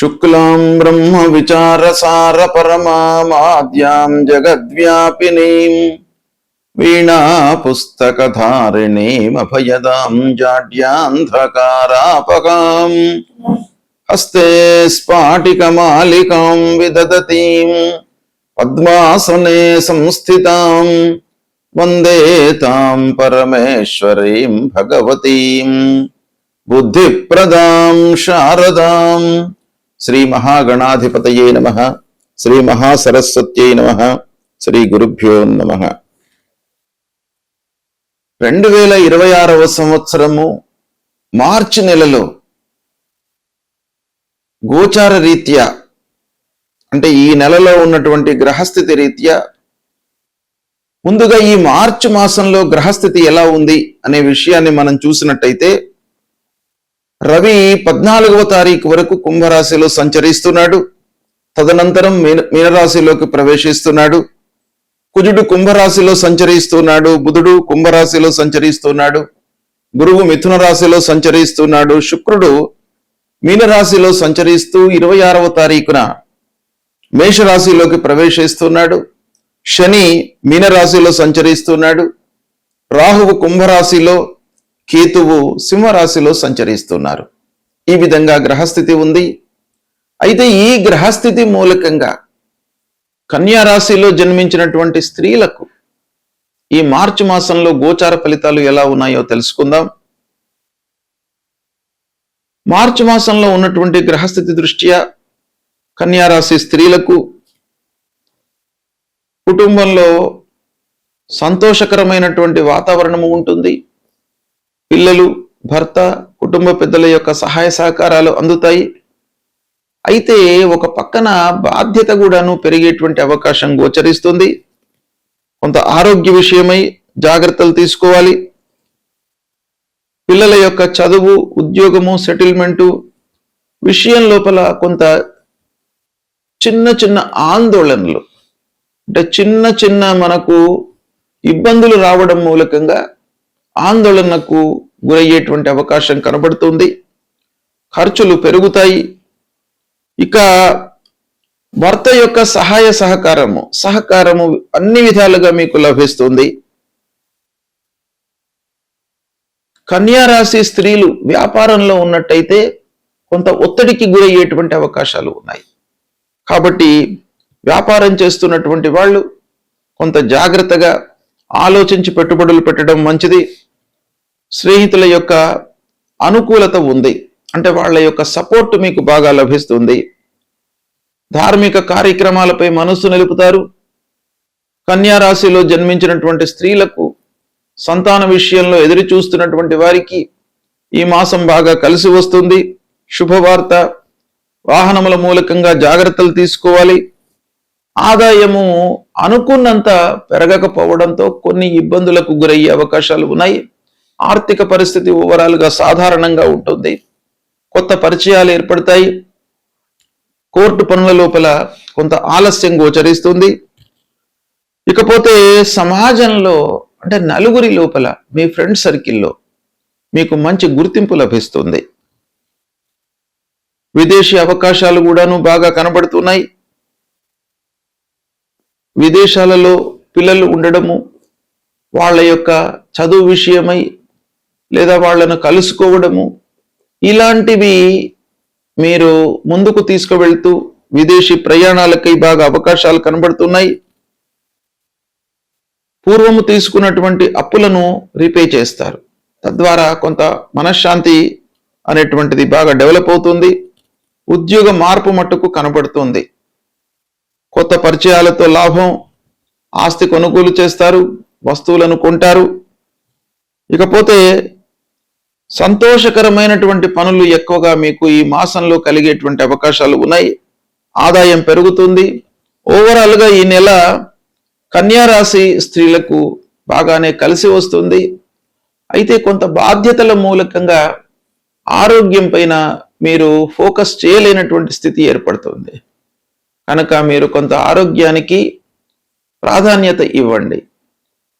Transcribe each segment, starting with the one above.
శుక్లాం బ్రహ్మ విచారసార పరమాద్యాం జగద్వ్యాపినీం వీణా పుస్తకధారిణీం అభయదాం జాడ్యాంధకారాపకాం హస్తే స్ఫాటికమాలికాం విదదతీం పద్మాసనే సంస్థితాం వందే తాం పరమేశ్వరీం భగవతీం బుద్ధిప్రదాం శారదాం. శ్రీ మహాగణాధిపతయే నమః. శ్రీ మహాసరస్వత్యై నమః. శ్రీ గురుభ్యో నమః. 2026వ సంవత్సరము మార్చి నెలలో గోచార రీత్యా, అంటే ఈ నెలలో ఉన్నటువంటి గ్రహస్థితి రీత్యా ముందుగా ఈ మార్చి మాసంలో గ్రహస్థితి ఎలా ఉంది అనే విషయాన్ని మనం చూసినట్టయితే, రవి 14వ తారీఖు వరకు కుంభరాశిలో సంచరిస్తున్నాడు. తదనంతరం మీనరాశిలోకి ప్రవేశిస్తున్నాడు. కుజుడు కుంభరాశిలో సంచరిస్తున్నాడు. బుధుడు కుంభరాశిలో సంచరిస్తున్నాడు. గురువు మిథున రాశిలో సంచరిస్తున్నాడు. శుక్రుడు మీనరాశిలో సంచరిస్తూ 26వ తారీఖున మేషరాశిలోకి ప్రవేశిస్తున్నాడు. శని మీనరాశిలో సంచరిస్తున్నాడు. రాహువు కుంభరాశిలో, కేతువు సింహరాశిలో సంచరిస్తున్నారు. ఈ విధంగా గ్రహస్థితి ఉంది. అయితే ఈ గ్రహస్థితి మూలకంగా కన్యా రాశిలో జన్మించినటువంటి స్త్రీలకు ఈ మార్చి మాసంలో గోచార ఫలితాలు ఎలా ఉన్నాయో తెలుసుకుందాం. మార్చి మాసంలో ఉన్నటువంటి గ్రహస్థితి దృష్ట్యా కన్యా రాశి స్త్రీలకు కుటుంబంలో సంతోషకరమైనటువంటి వాతావరణము ఉంటుంది. పిల్లలు, భర్త, కుటుంబ పెద్దల యొక్క సహాయ సహకారాలు అందుతాయి. అయితే ఒక పక్కన బాధ్యత కూడాను పెరిగేటువంటి అవకాశం గోచరిస్తుంది. కొంత ఆరోగ్య విషయమై జాగ్రత్తలు తీసుకోవాలి. పిల్లల యొక్క చదువు, ఉద్యోగము, సెటిల్మెంటు విషయం లోపల కొంత చిన్న చిన్న ఆందోళనలు, అంటే చిన్న చిన్న మనకు ఇబ్బందులు రావడం మూలకంగా ఆందోళనకు గురయ్యేటువంటి అవకాశం కనబడుతుంది. ఖర్చులు పెరుగుతాయి. ఇక భర్త యొక్క సహాయ సహకారము అన్ని విధాలుగా మీకు లభిస్తుంది. కన్యా రాశి స్త్రీలు వ్యాపారంలో ఉన్నట్టయితే కొంత ఒత్తిడికి గురయ్యేటువంటి అవకాశాలు ఉన్నాయి. కాబట్టి వ్యాపారం చేస్తున్నటువంటి వాళ్ళు కొంత జాగ్రత్తగా ఆలోచించి పెట్టుబడులు పెట్టడం మంచిది. స్నేహితుల యొక్క అనుకూలత ఉంది, అంటే వాళ్ళ యొక్క సపోర్ట్ మీకు బాగా లభిస్తుంది. ధార్మిక కార్యక్రమాలపై మనస్సు నిలుపుతారు. కన్యా రాశిలో జన్మించినటువంటి స్త్రీలకు సంతాన విషయంలో ఎదురు చూస్తున్నటువంటి వారికి ఈ మాసం బాగా కలిసి వస్తుంది. శుభవార్త, వాహనముల మూలకంగా జాగ్రత్తలు తీసుకోవాలి. ఆదాయము అనుకున్నంత పెరగకపోవడంతో కొన్ని ఇబ్బందులకు గురయ్యే అవకాశాలు ఉన్నాయి. ఆర్థిక పరిస్థితి ఓవరాల్గా సాధారణంగా ఉంటుంది. కొత్త పరిచయాలు ఏర్పడతాయి. కోర్టు పనుల లోపల కొంత ఆలస్యం గోచరిస్తుంది. ఇకపోతే సమాజంలో, అంటే నలుగురి లోపల, మీ ఫ్రెండ్ సర్కిల్లో మీకు మంచి గుర్తింపు లభిస్తుంది. విదేశీ అవకాశాలు కూడాను బాగా కనబడుతున్నాయి. విదేశాలలో పిల్లలు ఉండడము, వాళ్ళ యొక్క చదువు విషయమై లేదా వాళ్ళను కలుసుకోవడము, ఇలాంటివి మీరు ముందుకు తీసుకువెళ్తూ విదేశీ ప్రయాణాలకై బాగా అవకాశాలు కనబడుతున్నాయి. పూర్వము తీసుకున్నటువంటి అప్పులను రీపే చేస్తారు. తద్వారా కొంత మనశ్శాంతి అనేటువంటిది బాగా డెవలప్ అవుతుంది. ఉద్యోగ మార్పు మట్టుకు కనబడుతుంది. కొత్త పరిచయాలతో లాభం, ఆస్తి కొనుగోలు చేస్తారు, వస్తువులను కొంటారు. ఇకపోతే సంతోషకరమైనటువంటి పనులు ఎక్కువగా మీకు ఈ మాసంలో కలిగేటువంటి అవకాశాలు ఉన్నాయి. ఆదాయం పెరుగుతుంది. ఓవరాల్గా ఈ నెల కన్యా రాశి స్త్రీలకు బాగానే కలిసి వస్తుంది. అయితే కొంత బాధ్యతల మూలకంగా ఆరోగ్యం పైన మీరు ఫోకస్ చేయలేనటువంటి స్థితి ఏర్పడుతుంది. కనుక మీరు కొంత ఆరోగ్యానికి ప్రాధాన్యత ఇవ్వండి.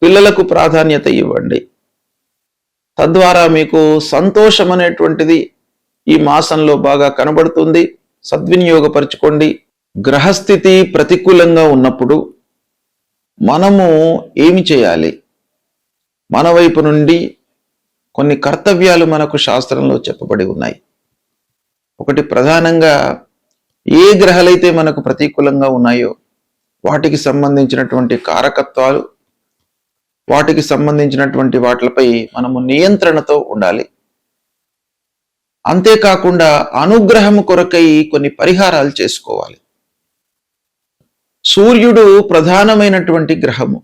పిల్లలకు ప్రాధాన్యత ఇవ్వండి. తద్వారా మీకు సంతోషం అనేటువంటిది ఈ మాసంలో బాగా కనబడుతుంది. సద్వినియోగపరచుకోండి. గ్రహస్థితి ప్రతికూలంగా ఉన్నప్పుడు మనము ఏమి చేయాలి? మన వైపు నుండి కొన్ని కర్తవ్యాలు మనకు శాస్త్రంలో చెప్పబడి ఉన్నాయి. ఒకటి, ప్రధానంగా ఏ గ్రహాలైతే మనకు ప్రతికూలంగా ఉన్నాయో వాటికి సంబంధించినటువంటి కారకత్వాలు, వాటికి సంబంధించినటువంటి వాటిపై మనము నియంత్రణతో ఉండాలి. అంతేకాకుండా అనుగ్రహము కొరకై కొన్ని పరిహారాలు చేసుకోవాలి. సూర్యుడు ప్రధానమైనటువంటి గ్రహము.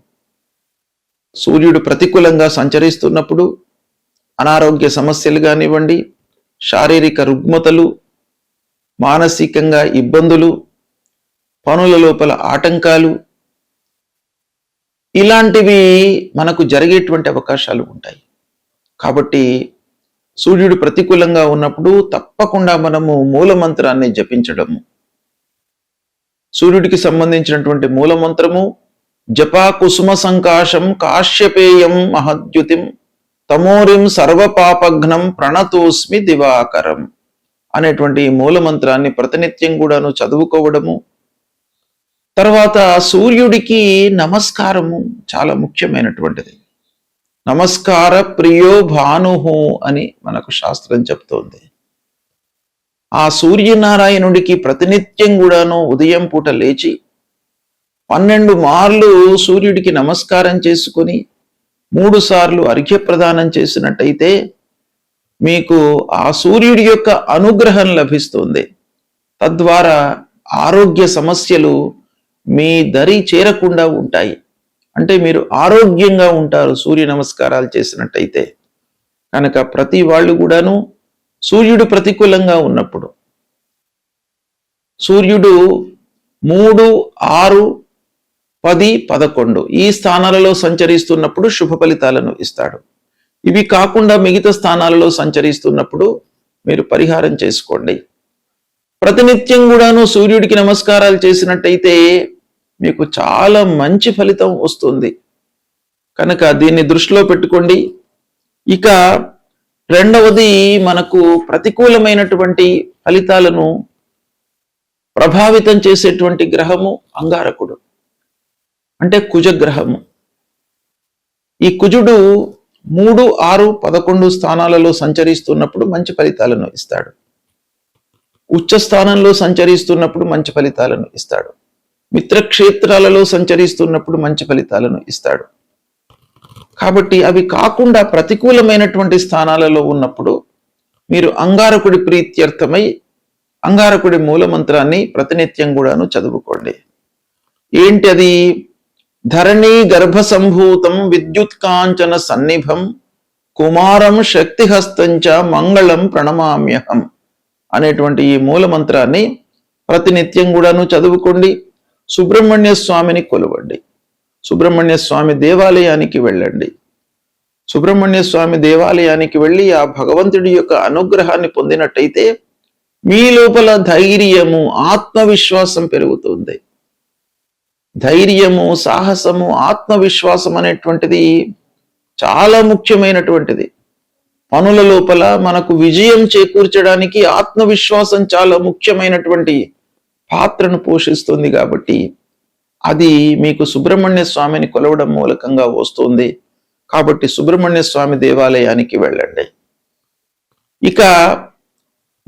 సూర్యుడు ప్రతికూలంగా సంచరిస్తున్నప్పుడు అనారోగ్య సమస్యలు కానివ్వండి, శారీరక రుగ్మతలు, మానసికంగా ఇబ్బందులు, పనుల లోపల ఆటంకాలు, ఇలాంటివి మనకు జరిగేటువంటి అవకాశాలు ఉంటాయి. కాబట్టి సూర్యుడు ప్రతికూలంగా ఉన్నప్పుడు తప్పకుండా మనము మూలమంత్రాన్ని జపించడము. సూర్యుడికి సంబంధించినటువంటి మూలమంత్రము జపా కుసుమ సంకాశం కాశ్యపేయం మహద్యుతిం తమోరిం సర్వపాపఘ్నం ప్రణతోస్మి దివాకరం అనేటువంటి మూలమంత్రాన్ని ప్రతినిత్యం కూడాను చదువుకోవడము. తర్వాత సూర్యుడికి నమస్కారము చాలా ముఖ్యమైనటువంటిది. నమస్కార ప్రియో భానుహు అని మనకు శాస్త్రం చెప్తోంది. ఆ సూర్యనారాయణుడికి ప్రతినిత్యం కూడాను ఉదయం పూట లేచి 12 మార్లు సూర్యుడికి నమస్కారం చేసుకుని 3 సార్లు అర్ఘ్యప్రదానం చేసినట్టయితే మీకు ఆ సూర్యుడి యొక్క అనుగ్రహం లభిస్తుంది. తద్వారా ఆరోగ్య సమస్యలు మీ దరి చేరకుండా ఉంటాయి. అంటే మీరు ఆరోగ్యంగా ఉంటారు సూర్య నమస్కారాలు చేసినట్టయితే. కనుక ప్రతి వాళ్ళు కూడాను సూర్యుడు ప్రతికూలంగా ఉన్నప్పుడు, సూర్యుడు 3, 6, 10, 11 ఈ స్థానాలలో సంచరిస్తున్నప్పుడు శుభ ఫలితాలను ఇస్తాడు. ఇవి కాకుండా మిగతా స్థానాలలో సంచరిస్తున్నప్పుడు మీరు పరిహారం చేసుకోండి. ప్రతినిత్యం కూడాను సూర్యుడికి నమస్కారాలు చేసినట్టయితే మీకు చాలా మంచి ఫలితం వస్తుంది. కనుక దీన్ని దృష్టిలో పెట్టుకోండి. ఇక రెండవది, మనకు ప్రతికూలమైనటువంటి ఫలితాలను ప్రభావితం చేసేటువంటి గ్రహము అంగారకుడు, అంటే కుజగ్రహము. ఈ కుజుడు 3, 6, 11 స్థానాలలో సంచరిస్తున్నప్పుడు మంచి ఫలితాలను ఇస్తాడు. ఉచ్చ స్థానంలో సంచరిస్తున్నప్పుడు మంచి ఫలితాలను ఇస్తాడు. మిత్రక్షేత్రాలలో సంచరిస్తున్నప్పుడు మంచి ఫలితాలను ఇస్తాడు. కాబట్టి అవి కాకుండా ప్రతికూలమైనటువంటి స్థానాలలో ఉన్నప్పుడు మీరు అంగారకుడి ప్రీత్యర్థమై అంగారకుడి మూలమంత్రాన్ని ప్రతినిత్యం కూడాను చదువుకోండి. ఏంటి అది? ధరణి గర్భ సంభూతం విద్యుత్ కాంచన సన్నిభం కుమారం శక్తిహస్తంచ మంగళం ప్రణమామ్యహం అనేటువంటి ఈ మూలమంత్రాన్ని ప్రతినిత్యం కూడాను చదువుకోండి. సుబ్రహ్మణ్య స్వామిని కొలవండి. సుబ్రహ్మణ్య స్వామి దేవాలయానికి వెళ్ళండి. సుబ్రహ్మణ్య స్వామి దేవాలయానికి వెళ్ళి ఆ భగవంతుడి యొక్క అనుగ్రహాన్ని పొందినట్టయితే మీ లోపల ధైర్యము, ఆత్మవిశ్వాసం పెరుగుతుంది. ధైర్యము, సాహసము, ఆత్మవిశ్వాసం అనేటువంటిది చాలా ముఖ్యమైనటువంటిది. పనుల లోపల మనకు విజయం చేకూర్చడానికి ఆత్మవిశ్వాసం చాలా ముఖ్యమైనటువంటి పాత్రను పోషిస్తుంది. కాబట్టి అది మీకు సుబ్రహ్మణ్య స్వామిని కొలవడం మూలకంగా వస్తుంది. కాబట్టి సుబ్రహ్మణ్య స్వామి దేవాలయానికి వెళ్ళండి. ఇక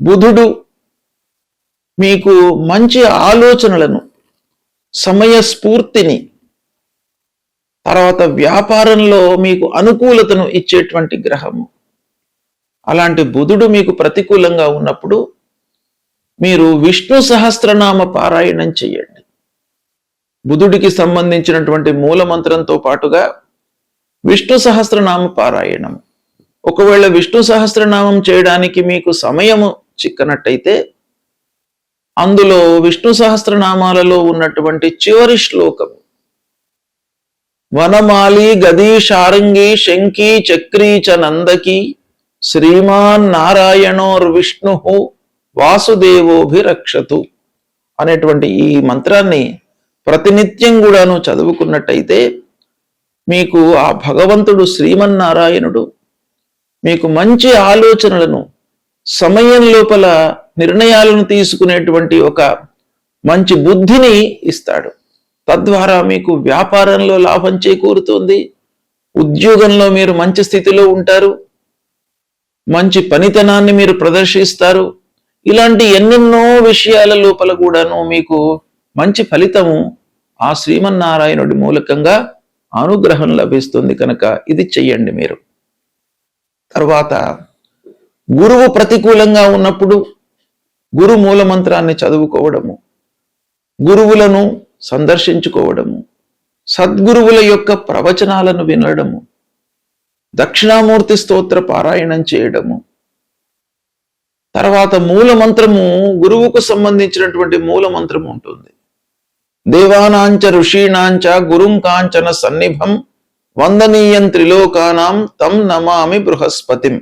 బుధుడు మీకు మంచి ఆలోచనలను, సమయస్ఫూర్తిని, తర్వాత వ్యాపారంలో మీకు అనుకూలతను ఇచ్చేటువంటి గ్రహము. అలాంటి బుధుడు మీకు ప్రతికూలంగా ఉన్నప్పుడు మీరు విష్ణు సహస్రనామ పారాయణం చేయండి. బుధుడికి సంబంధించినటువంటి మూలమంత్రంతో పాటుగా విష్ణు సహస్రనామ పారాయణం. ఒకవేళ విష్ణు సహస్రనామం చేయడానికి మీకు సమయము చిక్కనట్టయితే అందులో విష్ణు సహస్రనామాలలో ఉన్నటువంటి చివరి శ్లోకం వనమాలి గదీ శారంగి శంఖీ చక్రీ చ నందకి శ్రీమాన్ నారాయణోర్ విష్ణు వాసుదేవోభిరక్షతు అనేటువంటి ఈ మంత్రాన్ని ప్రతినిత్యం కూడాను చదువుకున్నట్టయితే మీకు ఆ భగవంతుడు శ్రీమన్నారాయణుడు మీకు మంచి ఆలోచనలను, సమయం లోపల నిర్ణయాలను తీసుకునేటువంటి ఒక మంచి బుద్ధిని ఇస్తాడు. తద్వారా మీకు వ్యాపారంలో లాభం చేకూరుతుంది, ఉద్యోగంలో మీరు మంచి స్థితిలో ఉంటారు, మంచి పనితనాన్ని మీరు ప్రదర్శిస్తారు. ఇలాంటి ఎన్నెన్నో విషయాల లోపల కూడాను మీకు మంచి ఫలితము ఆ శ్రీమన్నారాయణుడి మూలకంగా అనుగ్రహం లభిస్తుంది. కనుక ఇది చెయ్యండి మీరు. తర్వాత గురువు ప్రతికూలంగా ఉన్నప్పుడు గురు మూలమంత్రాన్ని చదువుకోవడము, గురువులను సందర్శించుకోవడము, సద్గురువుల యొక్క ప్రవచనాలను వినడము, దక్షిణామూర్తి స్తోత్ర పారాయణం చేయడము, తర్వాత మూలమంత్రము, గురువుకు సంబంధించినటువంటి మూలమంత్రము ఉంటుంది. దేవానాంచ ఋషీణాంచ గురుం కాంచన సన్నిభం వందనీయం త్రిలోకానాం తం నమామి బృహస్పతిం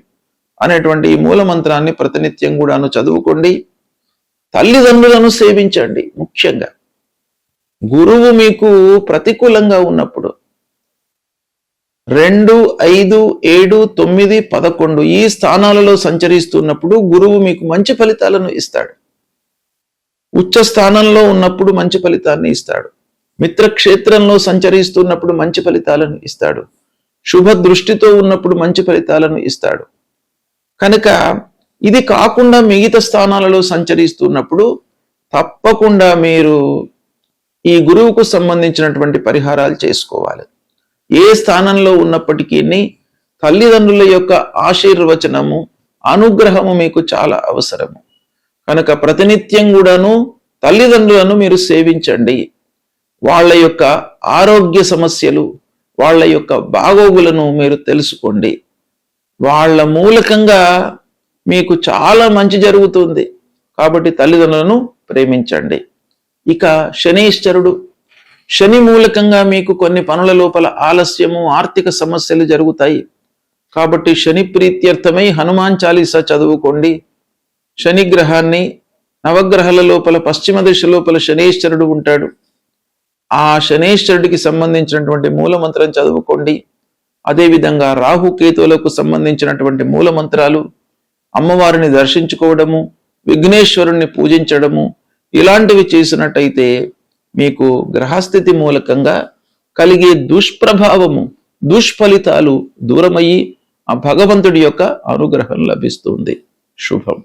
అనేటువంటి ఈ మూలమంత్రాన్ని ప్రతినిత్యం కూడాను చదువుకోండి. తల్లిదండ్రులను సేవించండి. ముఖ్యంగా గురువు మీకు ప్రతికూలంగా ఉన్నప్పుడు 2, 5, 7, 9, 11 ఈ స్థానాలలో సంచరిస్తున్నప్పుడు గురువు మీకు మంచి ఫలితాలను ఇస్తాడు. ఉచ్చ స్థానంలో ఉన్నప్పుడు మంచి ఫలితాన్ని ఇస్తాడు. మిత్రక్షేత్రంలో సంచరిస్తున్నప్పుడు మంచి ఫలితాలను ఇస్తాడు. శుభ దృష్టితో ఉన్నప్పుడు మంచి ఫలితాలను ఇస్తాడు. కనుక ఇది కాకుండా మిగతా స్థానాలలో సంచరిస్తున్నప్పుడు తప్పకుండా మీరు ఈ గురువుకు సంబంధించినటువంటి పరిహారాలు చేసుకోవాలి. ఏ స్థానంలో ఉన్నప్పటికీ తల్లిదండ్రుల యొక్క ఆశీర్వచనము, అనుగ్రహము మీకు చాలా అవసరము. కనుక ప్రతినిత్యం కూడాను తల్లిదండ్రులను మీరు సేవించండి. వాళ్ళ యొక్క ఆరోగ్య సమస్యలు, వాళ్ళ యొక్క బాగోగులను మీరు తెలుసుకోండి. వాళ్ళ మూలకంగా మీకు చాలా మంచి జరుగుతుంది. కాబట్టి తల్లిదండ్రులను ప్రేమించండి. ఇక శనీశ్వరుడు, శని మూలకంగా మీకు కొన్ని పనుల లోపల ఆలస్యము, ఆర్థిక సమస్యలు జరుగుతాయి. కాబట్టి శని ప్రీత్యర్థమై హనుమాన్ చాలీసా చదువుకోండి. శని గ్రహాన్ని, నవగ్రహాల లోపల పశ్చిమ దిశ లోపల శనీశ్వరుడు ఉంటాడు. ఆ శనీశ్వరుడికి సంబంధించినటువంటి మూలమంత్రం చదువుకోండి. అదేవిధంగా రాహుకేతువులకు సంబంధించినటువంటి మూలమంత్రాలు, అమ్మవారిని దర్శించుకోవడము, విఘ్నేశ్వరుణ్ణి పూజించడము, ఇలాంటివి చేసినట్టయితే మీకు గ్రహస్థితి మూలకంగా కలిగే దుష్ప్రభావము, దుష్ఫలితాలు దూరమయ్యి ఆ భగవంతుడి యొక్క అనుగ్రహం లభిస్తుంది. శుభం.